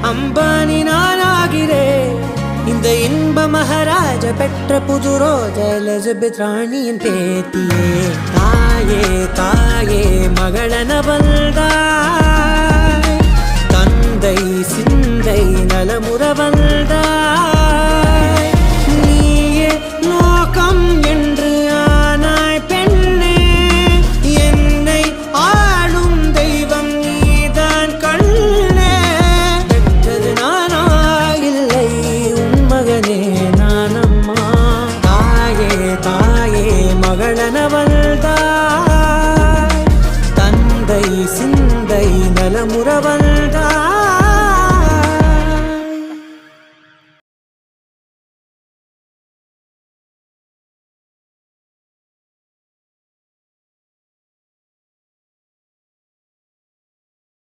அம்பானி நானாகிறேன். இந்த இன்ப மகாராஜ பெற்ற புது ரோஜா எலிசபெத் ராணியின் பேத்தியே. தாயே தாயே மகளனவள்தாய், தந்தை சிந்தை நலமுறவள்தாய். நீயே லோகம் என்று ஆனாய் பெண்ணே, என்னை ஆளும் தெய்வம் நீதான் கண்ணே. பெற்றது நானா இல்லை உன் மகனே நானம்மா. தாயே தாயே மகளனவள்தாய், தந்தை சிந்தை நலமுறவள்